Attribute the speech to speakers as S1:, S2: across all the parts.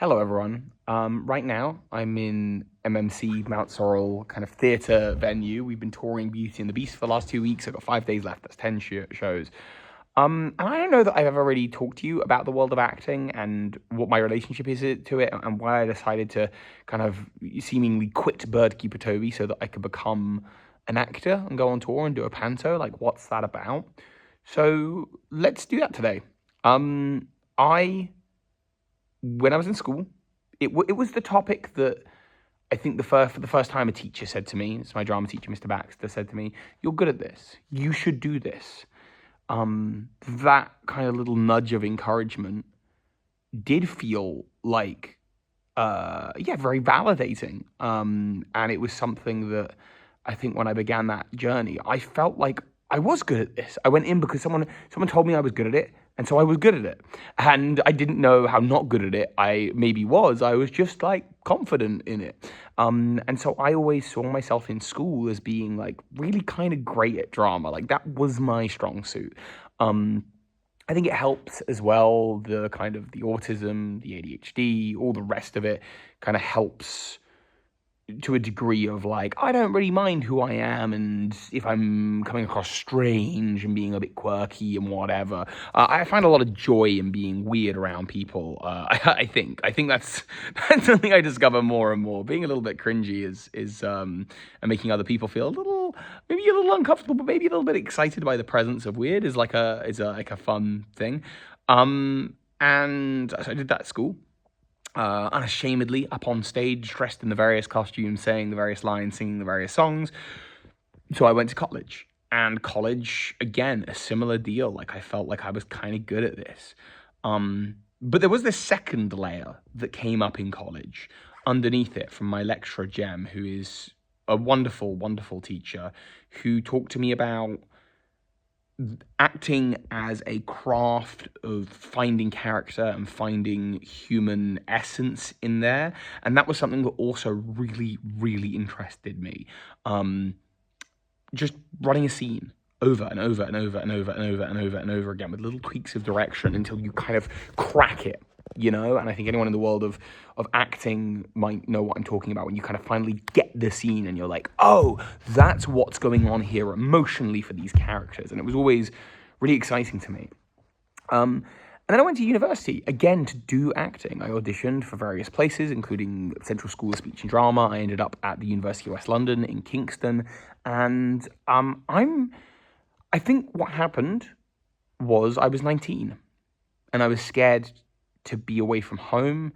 S1: Hello, everyone. Right now, I'm in MMC Mount Sorrel kind of theatre venue. We've been touring Beauty and the Beast for the last 2 weeks. I've got 5 days left. That's 10 shows. And I don't know that I've ever really talked to you about the world of acting and what my relationship is to it and why I decided to kind of seemingly quit Birdkeeper Toby so that I could become an actor and go on tour and do a panto. Like, what's that about? So let's do that today. I when I was in school, it was the topic that I think for the first time a teacher said to me. It's my drama teacher, Mr. Baxter, said to me, "You're good at this. You should do this." That kind of little nudge of encouragement did feel like, very validating. And it was something that I think when I began that journey, I felt like I was good at this. I went in because someone told me I was good at it, and so I was good at it. And I didn't know how not good at it I maybe was. I was just like confident in it. And so I always saw myself in school as being like really kind of great at drama. Like that was my strong suit. I think it helps as well, the kind of the autism, the ADHD, all the rest of it kind of helps to a degree of like, I don't really mind who I am, and if I'm coming across strange and being a bit quirky and whatever, I find a lot of joy in being weird around people. I think that's something I discover more and more. Being a little bit cringy is and making other people feel maybe a little uncomfortable, but maybe a little bit excited by the presence of weird is like a fun thing. And so I did that at school, unashamedly up on stage, dressed in the various costumes, saying the various lines, singing the various songs. So I went to college. And college, again, a similar deal. Like I felt like I was kind of good at this. But there was this second layer that came up in college underneath it from my lecturer, Jem, who is a wonderful, wonderful teacher who talked to me about acting as a craft of finding character and finding human essence in there. And that was something that also really, really interested me. Just running a scene over and over and over and over and over and over and over again with little tweaks of direction until you kind of crack it, you know? And I think anyone in the world of acting might know what I'm talking about when you kind of finally get the scene and you're like, oh, that's what's going on here emotionally for these characters. And it was always really exciting to me. And then I went to university, again, to do acting. I auditioned for various places, including Central School of Speech and Drama. I ended up at the University of West London in Kingston. And I think what happened was I was 19 and I was scared to be away from home,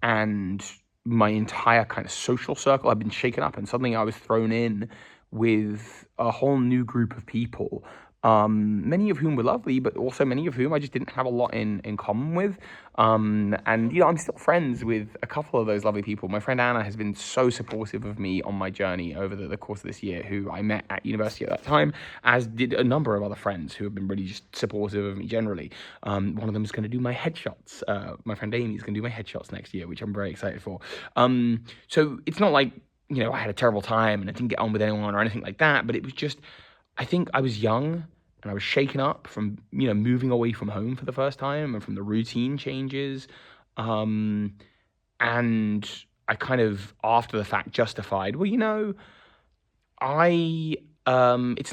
S1: and my entire kind of social circle had been shaken up, and suddenly I was thrown in with a whole new group of people, many of whom were lovely, but also many of whom I just didn't have a lot in common with. And, I'm still friends with a couple of those lovely people. My friend Anna has been so supportive of me on my journey over the course of this year, who I met at university at that time, as did a number of other friends who have been really just supportive of me generally. One of them is going to do my headshots. My friend Amy is going to do my headshots next year, which I'm very excited for. So it's not like, I had a terrible time and I didn't get on with anyone or anything like that, but it was just, I think I was young and I was shaken up from, moving away from home for the first time and from the routine changes. And I kind of, after the fact, justified, it's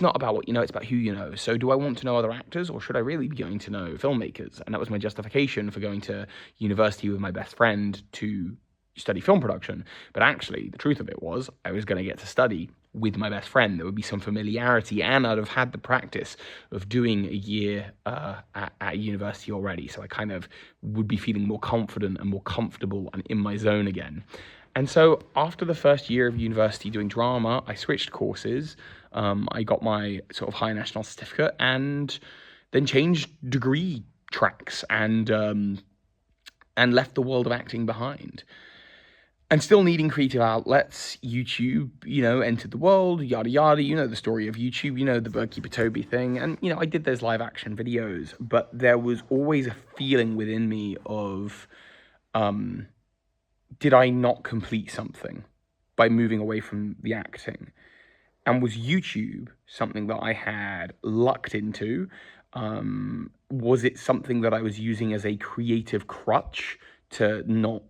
S1: not about what you know, it's about who you know. So do I want to know other actors, or should I really be going to know filmmakers? And that was my justification for going to university with my best friend to study film production. But actually, the truth of it was I was going to get to study with my best friend. There would be some familiarity, and I'd have had the practice of doing a year at university already. So I kind of would be feeling more confident and more comfortable and in my zone again. And so after the first year of university doing drama, I switched courses. I got my sort of high national certificate and then changed degree tracks and left the world of acting behind. And still needing creative outlets, YouTube, entered the world, yada yada. You know the story of YouTube, the Birdkeeper Toby thing. And, I did those live action videos, but there was always a feeling within me of, did I not complete something by moving away from the acting? And was YouTube something that I had lucked into? Was it something that I was using as a creative crutch to not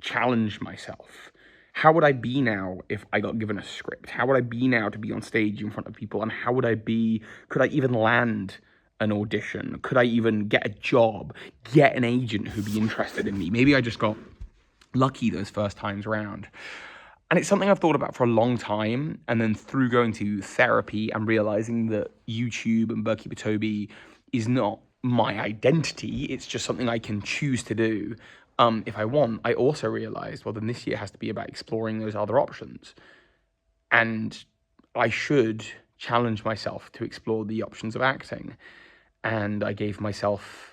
S1: challenged myself. How would I be now if I got given a script? How would I be now to be on stage in front of people? And how would I be? Could I even land an audition? Could I even get a job? Get an agent who'd be interested in me? Maybe I just got lucky those first times around. And it's something I've thought about for a long time. And then through going to therapy and realizing that YouTube and Berkey Toby is not my identity, it's just something I can choose to do if I want, I also realized, well, then this year has to be about exploring those other options. And I should challenge myself to explore the options of acting. And I gave myself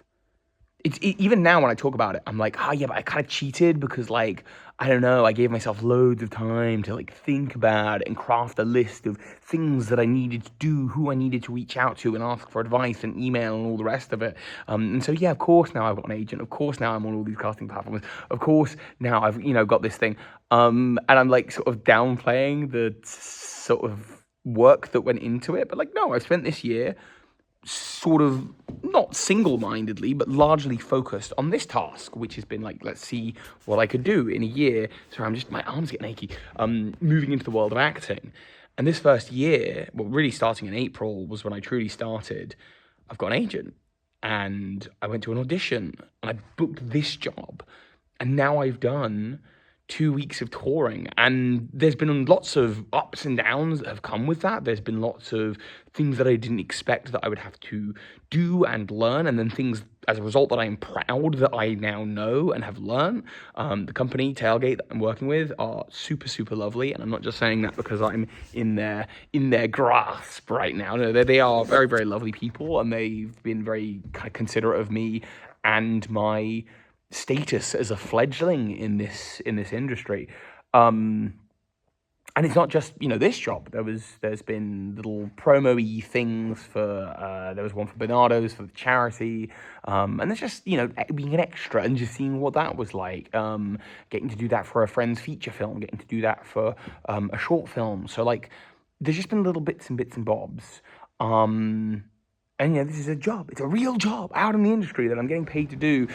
S1: even now when I talk about it, I'm like, oh yeah, but I kind of cheated because like, I don't know, I gave myself loads of time to like think about it and craft a list of things that I needed to do, who I needed to reach out to and ask for advice and email and all the rest of it. And so, yeah, of course now I've got an agent. Of course now I'm on all these casting platforms. Of course now I've, got this thing. And I'm like sort of downplaying the sort of work that went into it. But like, no, I've spent this year sort of not single-mindedly, but largely focused on this task, which has been like, let's see what I could do in a year. Sorry, my arms getting achy. Moving into the world of acting. And this first year, well, really starting in April was when I truly started. I've got an agent and I went to an audition and I booked this job. And now I've done 2 weeks of touring, and there's been lots of ups and downs that have come with that. There's been lots of things that I didn't expect that I would have to do and learn, and then things as a result that I am proud that I now know and have learned. The company Tailgate that I'm working with are super, super lovely, and I'm not just saying that because I'm in their grasp right now. No, they are very, very lovely people, and they've been very kind of considerate of me and my status as a fledgling in this industry. And it's not just, this job. There's been little promo-y things for, there was one for Bernardo's for the charity. And there's just, being an extra and just seeing what that was like. Getting to do that for a friend's feature film, getting to do that for a short film. So like, there's just been little bits and bobs. And this is a job. It's a real job out in the industry that I'm getting paid to do.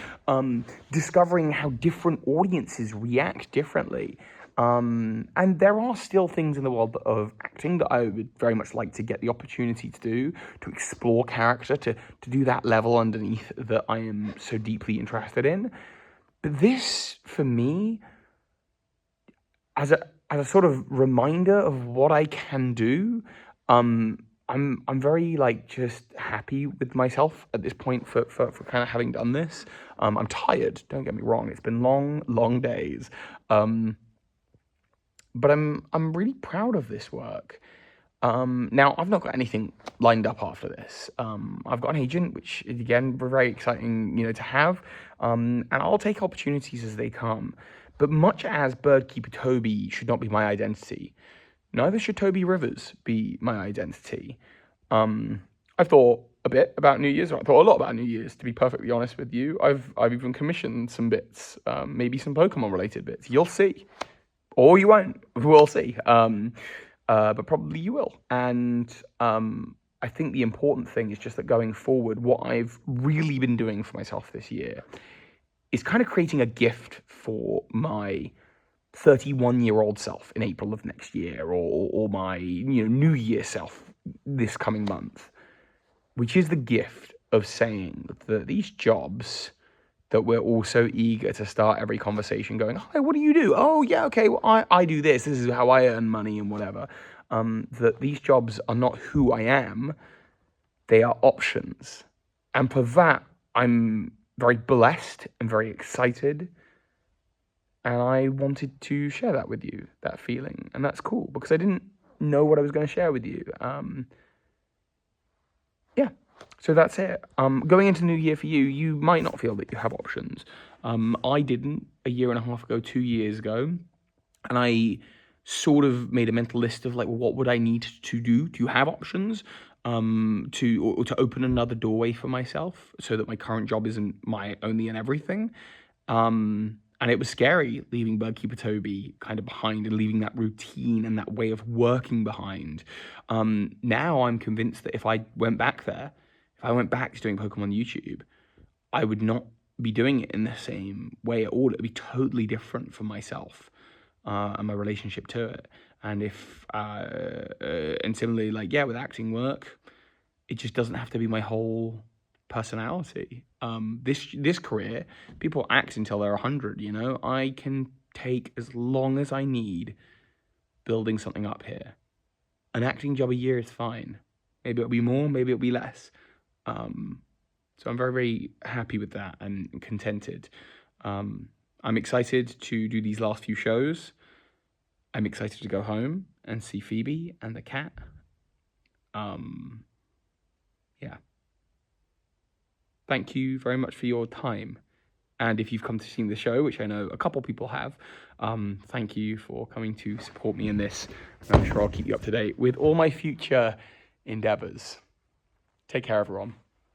S1: Discovering how different audiences react differently. And there are still things in the world of acting that I would very much like to get the opportunity to do, to explore character, to do that level underneath that I am so deeply interested in. But this, for me, as a sort of reminder of what I can do, I'm very like just happy with myself at this point for kind of having done this. I'm tired, don't get me wrong. It's been long days. But I'm really proud of this work. Now I've not got anything lined up after this. I've got an agent, which is again very exciting, to have. And I'll take opportunities as they come. But much as Birdkeeper Toby should not be my identity, neither should Toby Rivers be my identity. I've thought a bit about New Year's, or I thought a lot about New Year's, to be perfectly honest with you. I've even commissioned some bits, maybe some Pokemon-related bits. You'll see. Or you won't. We'll see. But probably you will. And I think the important thing is just that going forward, what I've really been doing for myself this year is kind of creating a gift for my 31-year-old self in April of next year, or my New Year self this coming month, which is the gift of saying that these jobs that we're all so eager to start every conversation going, hi, what do you do? Oh, yeah, okay, well, I do this. This is how I earn money and whatever. That these jobs are not who I am. They are options. And for that, I'm very blessed and very excited. And I wanted to share that with you, that feeling. And that's cool, because I didn't know what I was going to share with you. Yeah, so that's it. Going into New Year for you, you might not feel that you have options. I didn't a year and a half ago, 2 years ago. And I sort of made a mental list of like, well, what would I need to do to have options? To open another doorway for myself so that my current job isn't my only and everything. And it was scary leaving Birdkeeper Toby kind of behind and leaving that routine and that way of working behind. Now I'm convinced that if I went back there, if I went back to doing Pokemon YouTube, I would not be doing it in the same way at all. It'd be totally different for myself and my relationship to it. And and similarly, like, yeah, with acting work, it just doesn't have to be my whole personality. This career, people act until they're 100, you know? I can take as long as I need building something up here. An acting job a year is fine. Maybe it'll be more, maybe it'll be less. So I'm very, very happy with that and contented. I'm excited to do these last few shows. I'm excited to go home and see Phoebe and the cat. Yeah. Thank you very much for your time. And if you've come to see the show, which I know a couple people have, thank you for coming to support me in this. I'm sure I'll keep you up to date with all my future endeavors. Take care, everyone.